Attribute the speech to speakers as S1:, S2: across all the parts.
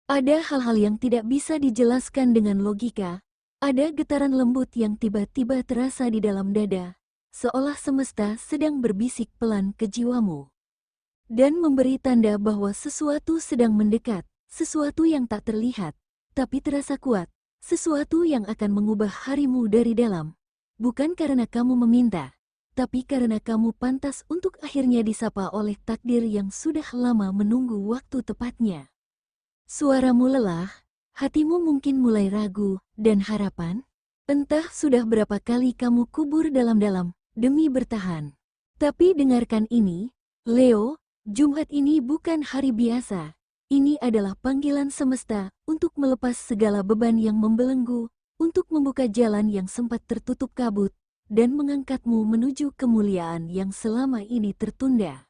S1: Ada hal-hal yang tidak bisa dijelaskan dengan logika. Ada getaran lembut yang tiba-tiba terasa di dalam dada, seolah semesta sedang berbisik pelan ke jiwamu. Dan memberi tanda bahwa sesuatu sedang mendekat, sesuatu yang tak terlihat, tapi terasa kuat, sesuatu yang akan mengubah harimu dari dalam. Bukan karena kamu meminta, tapi karena kamu pantas untuk akhirnya disapa oleh takdir yang sudah lama menunggu waktu tepatnya. Suaramu lelah, hatimu mungkin mulai ragu, dan harapan? Entah sudah berapa kali kamu kubur dalam-dalam, demi bertahan. Tapi dengarkan ini, Leo, Jumat ini bukan hari biasa. Ini adalah panggilan semesta untuk melepas segala beban yang membelenggu, untuk membuka jalan yang sempat tertutup kabut, dan mengangkatmu menuju kemuliaan yang selama ini tertunda.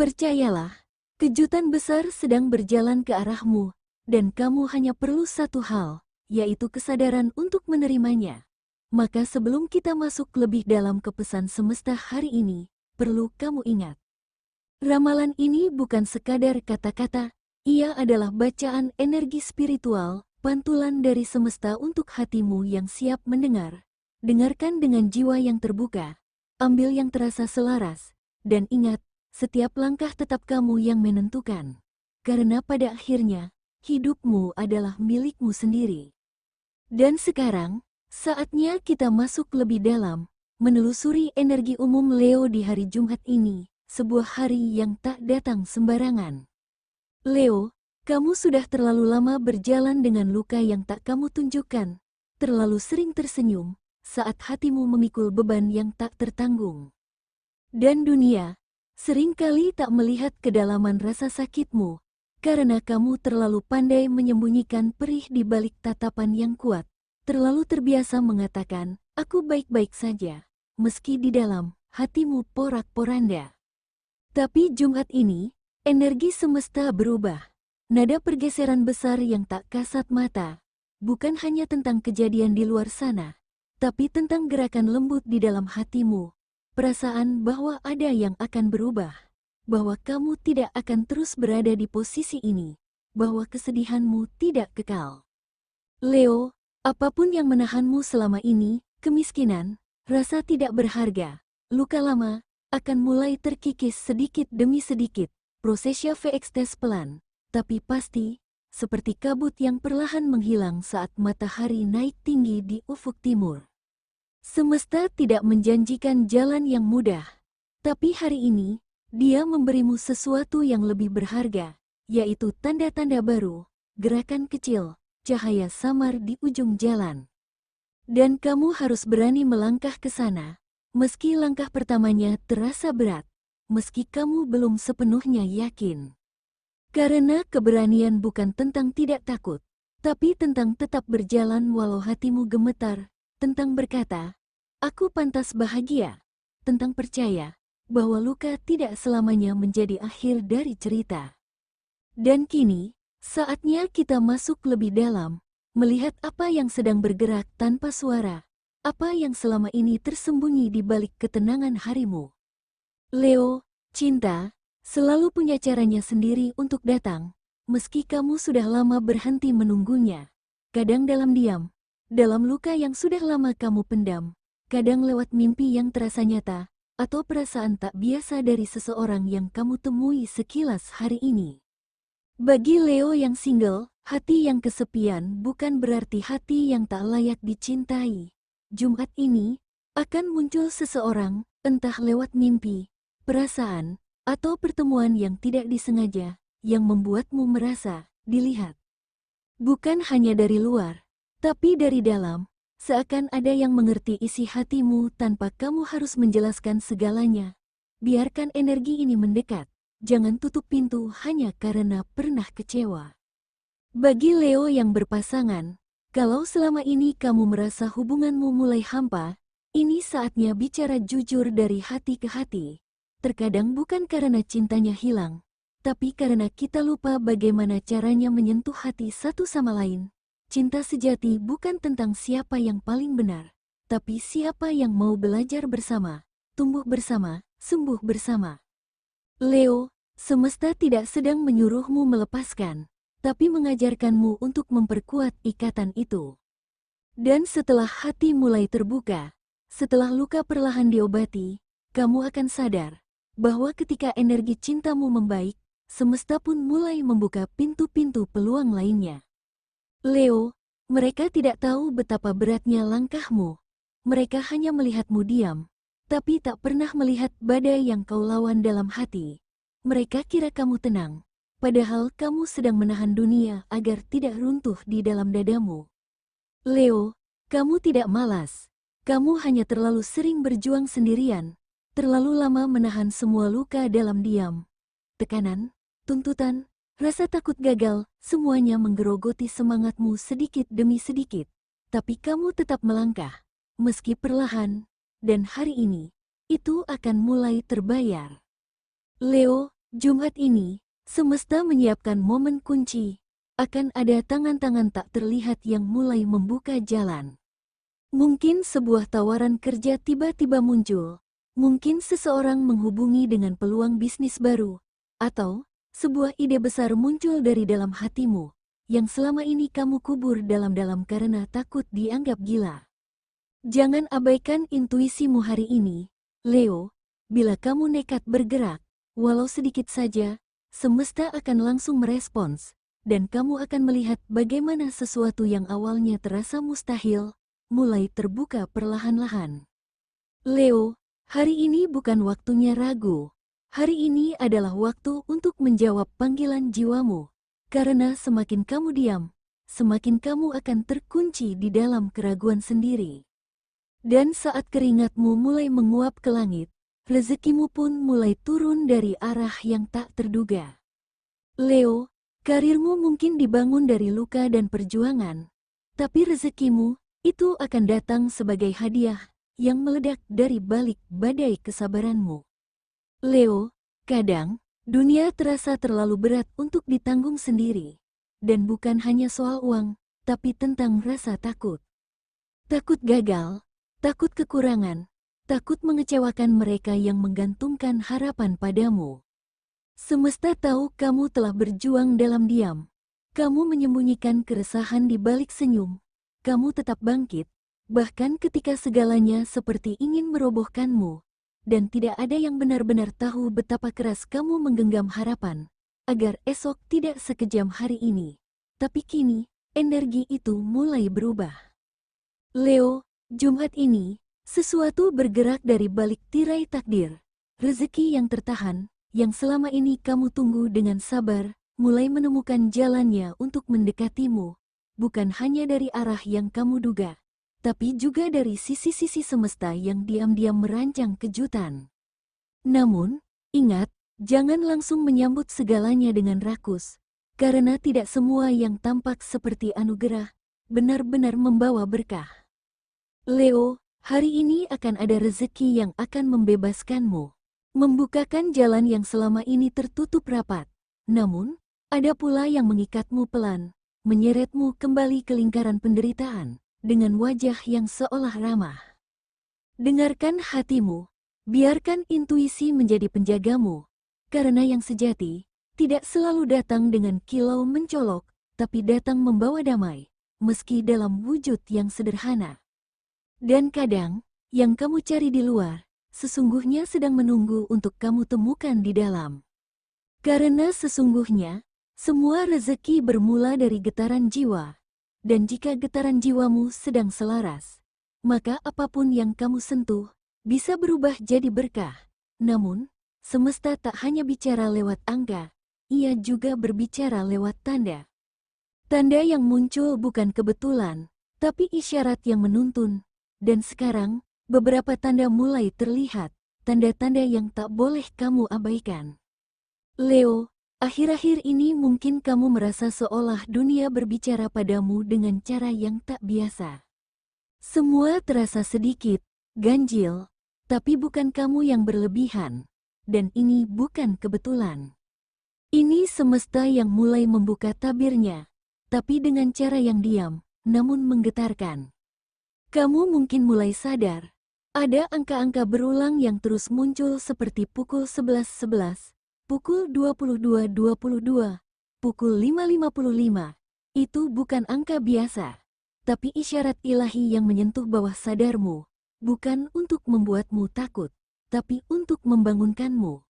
S1: Percayalah, kejutan besar sedang berjalan ke arahmu, dan kamu hanya perlu satu hal, yaitu kesadaran untuk menerimanya. Maka sebelum kita masuk lebih dalam ke pesan semesta hari ini, perlu kamu ingat. Ramalan ini bukan sekadar kata-kata, ia adalah bacaan energi spiritual, pantulan dari semesta untuk hatimu yang siap mendengar. Dengarkan dengan jiwa yang terbuka, ambil yang terasa selaras, dan ingat, setiap langkah tetap kamu yang menentukan. Karena pada akhirnya, hidupmu adalah milikmu sendiri. Dan sekarang, saatnya kita masuk lebih dalam, menelusuri energi umum Leo di hari Jumat ini, sebuah hari yang tak datang sembarangan. Leo, kamu sudah terlalu lama berjalan dengan luka yang tak kamu tunjukkan, terlalu sering tersenyum, saat hatimu memikul beban yang tak tertanggung. Dan dunia, seringkali tak melihat kedalaman rasa sakitmu, karena kamu terlalu pandai menyembunyikan perih di balik tatapan yang kuat, terlalu terbiasa mengatakan, aku baik-baik saja, meski di dalam hatimu porak-poranda. Tapi Jumat ini, energi semesta berubah. Nada pergeseran besar yang tak kasat mata, bukan hanya tentang kejadian di luar sana, tapi tentang gerakan lembut di dalam hatimu. Perasaan bahwa ada yang akan berubah, bahwa kamu tidak akan terus berada di posisi ini, bahwa kesedihanmu tidak kekal. Leo, apapun yang menahanmu selama ini, kemiskinan, rasa tidak berharga, luka lama, akan mulai terkikis sedikit demi sedikit. Prosesnya VX tes pelan, tapi pasti, seperti kabut yang perlahan menghilang saat matahari naik tinggi di ufuk timur. Semesta tidak menjanjikan jalan yang mudah, tapi hari ini, dia memberimu sesuatu yang lebih berharga, yaitu tanda-tanda baru, gerakan kecil, cahaya samar di ujung jalan. Dan kamu harus berani melangkah ke sana, meski langkah pertamanya terasa berat, meski kamu belum sepenuhnya yakin. Karena keberanian bukan tentang tidak takut, tapi tentang tetap berjalan walau hatimu gemetar, tentang berkata, aku pantas bahagia, tentang percaya bahwa luka tidak selamanya menjadi akhir dari cerita. Dan kini, saatnya kita masuk lebih dalam, melihat apa yang sedang bergerak tanpa suara, apa yang selama ini tersembunyi di balik ketenangan harimu. Leo, cinta, selalu punya caranya sendiri untuk datang, meski kamu sudah lama berhenti menunggunya. Kadang dalam diam, dalam luka yang sudah lama kamu pendam, kadang lewat mimpi yang terasa nyata, atau perasaan tak biasa dari seseorang yang kamu temui sekilas hari ini. Bagi Leo yang single, hati yang kesepian bukan berarti hati yang tak layak dicintai. Jumat ini, akan muncul seseorang, entah lewat mimpi, perasaan, atau pertemuan yang tidak disengaja, yang membuatmu merasa dilihat. Bukan hanya dari luar, tapi dari dalam, seakan ada yang mengerti isi hatimu tanpa kamu harus menjelaskan segalanya. Biarkan energi ini mendekat, jangan tutup pintu hanya karena pernah kecewa. Bagi Leo yang berpasangan, kalau selama ini kamu merasa hubunganmu mulai hampa, ini saatnya bicara jujur dari hati ke hati. Terkadang bukan karena cintanya hilang, tapi karena kita lupa bagaimana caranya menyentuh hati satu sama lain. Cinta sejati bukan tentang siapa yang paling benar, tapi siapa yang mau belajar bersama, tumbuh bersama, sembuh bersama. Leo, semesta tidak sedang menyuruhmu melepaskan, tapi mengajarkanmu untuk memperkuat ikatan itu. Dan setelah hati mulai terbuka, setelah luka perlahan diobati, kamu akan sadar bahwa ketika energi cintamu membaik, semesta pun mulai membuka pintu-pintu peluang lainnya. Leo, mereka tidak tahu betapa beratnya langkahmu. Mereka hanya melihatmu diam, tapi tak pernah melihat badai yang kau lawan dalam hati. Mereka kira kamu tenang, padahal kamu sedang menahan dunia agar tidak runtuh di dalam dadamu. Leo, kamu tidak malas. Kamu hanya terlalu sering berjuang sendirian, terlalu lama menahan semua luka dalam diam. Tekanan, tuntutan, rasa takut gagal, semuanya menggerogoti semangatmu sedikit demi sedikit. Tapi kamu tetap melangkah, meski perlahan, dan hari ini, itu akan mulai terbayar. Leo, Jumat ini, semesta menyiapkan momen kunci. Akan ada tangan-tangan tak terlihat yang mulai membuka jalan. Mungkin sebuah tawaran kerja tiba-tiba muncul. Mungkin seseorang menghubungi dengan peluang bisnis baru. Atau, sebuah ide besar muncul dari dalam hatimu, yang selama ini kamu kubur dalam-dalam karena takut dianggap gila. Jangan abaikan intuisimu hari ini, Leo. Bila kamu nekat bergerak, walau sedikit saja, semesta akan langsung merespons, dan kamu akan melihat bagaimana sesuatu yang awalnya terasa mustahil, mulai terbuka perlahan-lahan. Leo, hari ini bukan waktunya ragu. Hari ini adalah waktu untuk menjawab panggilan jiwamu, karena semakin kamu diam, semakin kamu akan terkunci di dalam keraguan sendiri. Dan saat keringatmu mulai menguap ke langit, rezekimu pun mulai turun dari arah yang tak terduga. Leo, karirmu mungkin dibangun dari luka dan perjuangan, tapi rezekimu itu akan datang sebagai hadiah yang meledak dari balik badai kesabaranmu. Leo, kadang, dunia terasa terlalu berat untuk ditanggung sendiri. Dan bukan hanya soal uang, tapi tentang rasa takut. Takut gagal, takut kekurangan, takut mengecewakan mereka yang menggantungkan harapan padamu. Semesta tahu kamu telah berjuang dalam diam. Kamu menyembunyikan keresahan di balik senyum. Kamu tetap bangkit, bahkan ketika segalanya seperti ingin merobohkanmu. Dan tidak ada yang benar-benar tahu betapa keras kamu menggenggam harapan, agar esok tidak sekejam hari ini. Tapi kini, energi itu mulai berubah. Leo, Jumat ini, sesuatu bergerak dari balik tirai takdir. Rezeki yang tertahan, yang selama ini kamu tunggu dengan sabar, mulai menemukan jalannya untuk mendekatimu. Bukan hanya dari arah yang kamu duga, tapi juga dari sisi-sisi semesta yang diam-diam merancang kejutan. Namun, ingat, jangan langsung menyambut segalanya dengan rakus, karena tidak semua yang tampak seperti anugerah benar-benar membawa berkah. Leo, hari ini akan ada rezeki yang akan membebaskanmu, membukakan jalan yang selama ini tertutup rapat. Namun, ada pula yang mengikatmu pelan, menyeretmu kembali ke lingkaran penderitaan, dengan wajah yang seolah ramah. Dengarkan hatimu, biarkan intuisi menjadi penjagamu, karena yang sejati tidak selalu datang dengan kilau mencolok, tapi datang membawa damai, meski dalam wujud yang sederhana. Dan kadang, yang kamu cari di luar, sesungguhnya sedang menunggu untuk kamu temukan di dalam. Karena sesungguhnya, semua rezeki bermula dari getaran jiwa. Dan jika getaran jiwamu sedang selaras, maka apapun yang kamu sentuh bisa berubah jadi berkah. Namun, semesta tak hanya bicara lewat angka, ia juga berbicara lewat tanda. Tanda yang muncul bukan kebetulan, tapi isyarat yang menuntun. Dan sekarang, beberapa tanda mulai terlihat, tanda-tanda yang tak boleh kamu abaikan. Leo, akhir-akhir ini mungkin kamu merasa seolah dunia berbicara padamu dengan cara yang tak biasa. Semua terasa sedikit, ganjil, tapi bukan kamu yang berlebihan. Dan ini bukan kebetulan. Ini semesta yang mulai membuka tabirnya, tapi dengan cara yang diam, namun menggetarkan. Kamu mungkin mulai sadar, ada angka-angka berulang yang terus muncul seperti pukul 11.11. Pukul 22.22, Pukul 5.55. Itu bukan angka biasa, tapi isyarat ilahi yang menyentuh bawah sadarmu, bukan untuk membuatmu takut, tapi untuk membangunkanmu.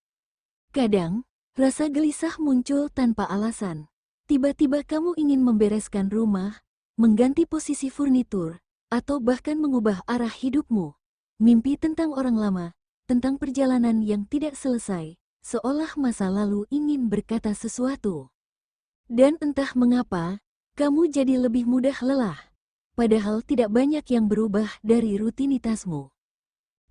S1: Kadang, rasa gelisah muncul tanpa alasan. Tiba-tiba kamu ingin membereskan rumah, mengganti posisi furnitur, atau bahkan mengubah arah hidupmu. Mimpi tentang orang lama, tentang perjalanan yang tidak selesai, seolah masa lalu ingin berkata sesuatu. Dan entah mengapa, kamu jadi lebih mudah lelah. Padahal tidak banyak yang berubah dari rutinitasmu.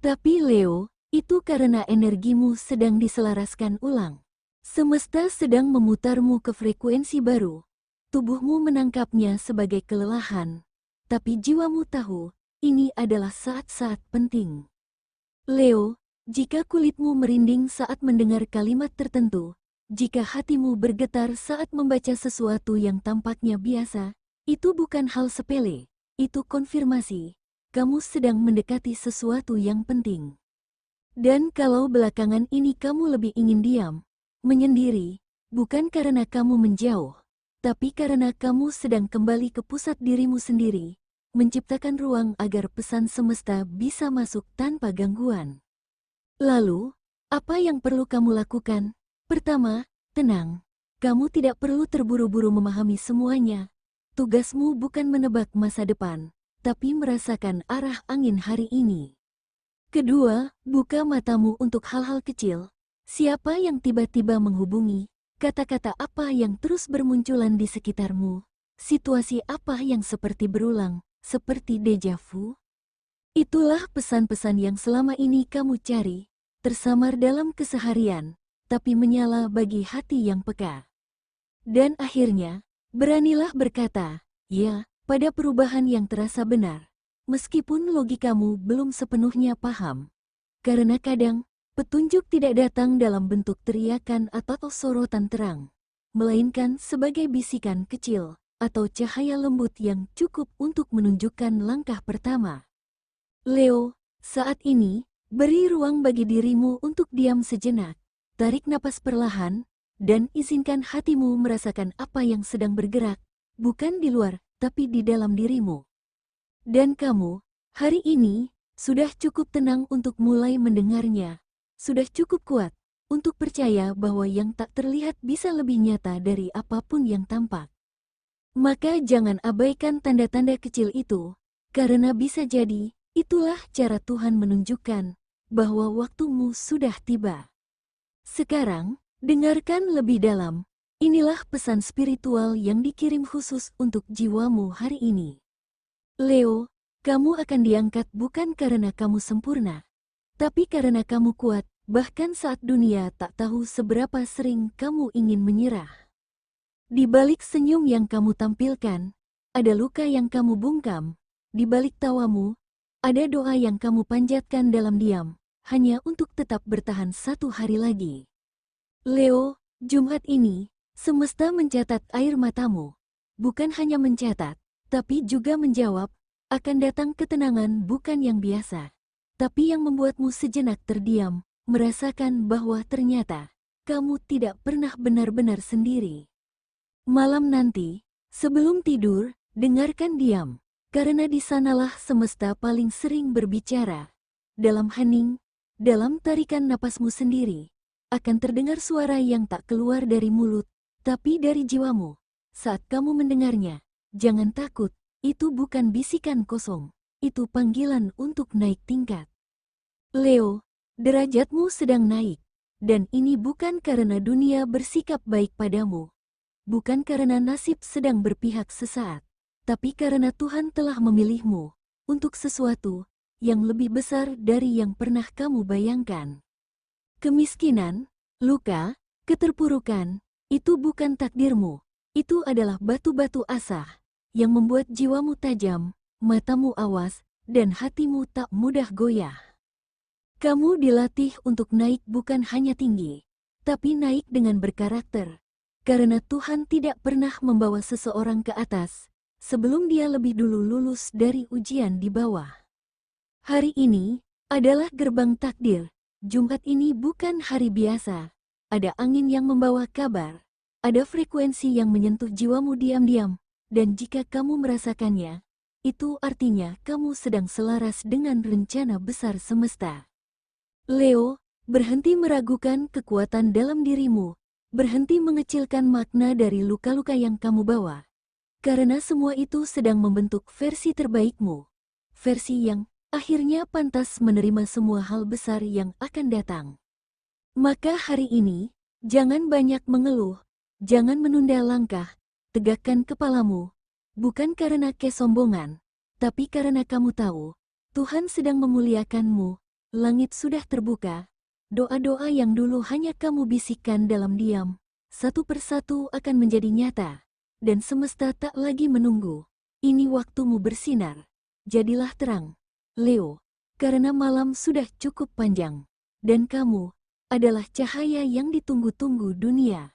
S1: Tapi Leo, itu karena energimu sedang diselaraskan ulang. Semesta sedang memutarmu ke frekuensi baru. Tubuhmu menangkapnya sebagai kelelahan. Tapi jiwamu tahu, ini adalah saat-saat penting. Leo, jika kulitmu merinding saat mendengar kalimat tertentu, jika hatimu bergetar saat membaca sesuatu yang tampaknya biasa, itu bukan hal sepele, itu konfirmasi. Kamu sedang mendekati sesuatu yang penting. Dan kalau belakangan ini kamu lebih ingin diam, menyendiri, bukan karena kamu menjauh, tapi karena kamu sedang kembali ke pusat dirimu sendiri, menciptakan ruang agar pesan semesta bisa masuk tanpa gangguan. Lalu, apa yang perlu kamu lakukan? Pertama, tenang. Kamu tidak perlu terburu-buru memahami semuanya. Tugasmu bukan menebak masa depan, tapi merasakan arah angin hari ini. Kedua, buka matamu untuk hal-hal kecil. Siapa yang tiba-tiba menghubungi? Kata-kata apa yang terus bermunculan di sekitarmu? Situasi apa yang seperti berulang, seperti deja vu? Itulah pesan-pesan yang selama ini kamu cari, tersamar dalam keseharian, tapi menyala bagi hati yang peka. Dan akhirnya, beranilah berkata, ya, pada perubahan yang terasa benar, meskipun logikamu belum sepenuhnya paham. Karena kadang, petunjuk tidak datang dalam bentuk teriakan atau sorotan terang, melainkan sebagai bisikan kecil atau cahaya lembut yang cukup untuk menunjukkan langkah pertama. Leo, saat ini, beri ruang bagi dirimu untuk diam sejenak. Tarik napas perlahan, dan izinkan hatimu merasakan apa yang sedang bergerak, bukan di luar, tapi di dalam dirimu. Dan kamu, hari ini, sudah cukup tenang untuk mulai mendengarnya. Sudah cukup kuat untuk percaya bahwa yang tak terlihat bisa lebih nyata dari apapun yang tampak. Maka jangan abaikan tanda-tanda kecil itu, karena bisa jadi, itulah cara Tuhan menunjukkan bahwa waktumu sudah tiba. Sekarang, dengarkan lebih dalam. Inilah pesan spiritual yang dikirim khusus untuk jiwamu hari ini. Leo, kamu akan diangkat bukan karena kamu sempurna, tapi karena kamu kuat, bahkan saat dunia tak tahu seberapa sering kamu ingin menyerah. Di balik senyum yang kamu tampilkan, ada luka yang kamu bungkam. Di balik tawamu, ada doa yang kamu panjatkan dalam diam, hanya untuk tetap bertahan satu hari lagi. Leo, Jumat ini, semesta mencatat air matamu. Bukan hanya mencatat, tapi juga menjawab, akan datang ketenangan bukan yang biasa, tapi yang membuatmu sejenak terdiam, merasakan bahwa ternyata, kamu tidak pernah benar-benar sendiri. Malam nanti, sebelum tidur, dengarkan diam, karena di sanalah semesta paling sering berbicara. Dalam hening, dalam tarikan napasmu sendiri, akan terdengar suara yang tak keluar dari mulut, tapi dari jiwamu. Saat kamu mendengarnya, jangan takut, itu bukan bisikan kosong, itu panggilan untuk naik tingkat. Leo, derajatmu sedang naik, dan ini bukan karena dunia bersikap baik padamu, bukan karena nasib sedang berpihak sesaat, tapi karena Tuhan telah memilihmu untuk sesuatu yang lebih besar dari yang pernah kamu bayangkan. Kemiskinan, luka, keterpurukan, itu bukan takdirmu. Itu adalah batu-batu asah yang membuat jiwamu tajam, matamu awas, dan hatimu tak mudah goyah. Kamu dilatih untuk naik bukan hanya tinggi, tapi naik dengan berkarakter. Karena Tuhan tidak pernah membawa seseorang ke atas sebelum dia lebih dulu lulus dari ujian di bawah. Hari ini adalah gerbang takdir. Jumat ini bukan hari biasa. Ada angin yang membawa kabar. Ada frekuensi yang menyentuh jiwamu diam-diam, dan jika kamu merasakannya, itu artinya kamu sedang selaras dengan rencana besar semesta. Leo, berhenti meragukan kekuatan dalam dirimu, berhenti mengecilkan makna dari luka-luka yang kamu bawa. Karena semua itu sedang membentuk versi terbaikmu. Versi yang akhirnya pantas menerima semua hal besar yang akan datang. Maka hari ini, jangan banyak mengeluh, jangan menunda langkah, tegakkan kepalamu, bukan karena kesombongan, tapi karena kamu tahu, Tuhan sedang memuliakanmu, langit sudah terbuka, doa-doa yang dulu hanya kamu bisikkan dalam diam, satu persatu akan menjadi nyata, dan semesta tak lagi menunggu. Ini waktumu bersinar, jadilah terang, Leo, karena malam sudah cukup panjang, dan kamu adalah cahaya yang ditunggu-tunggu dunia.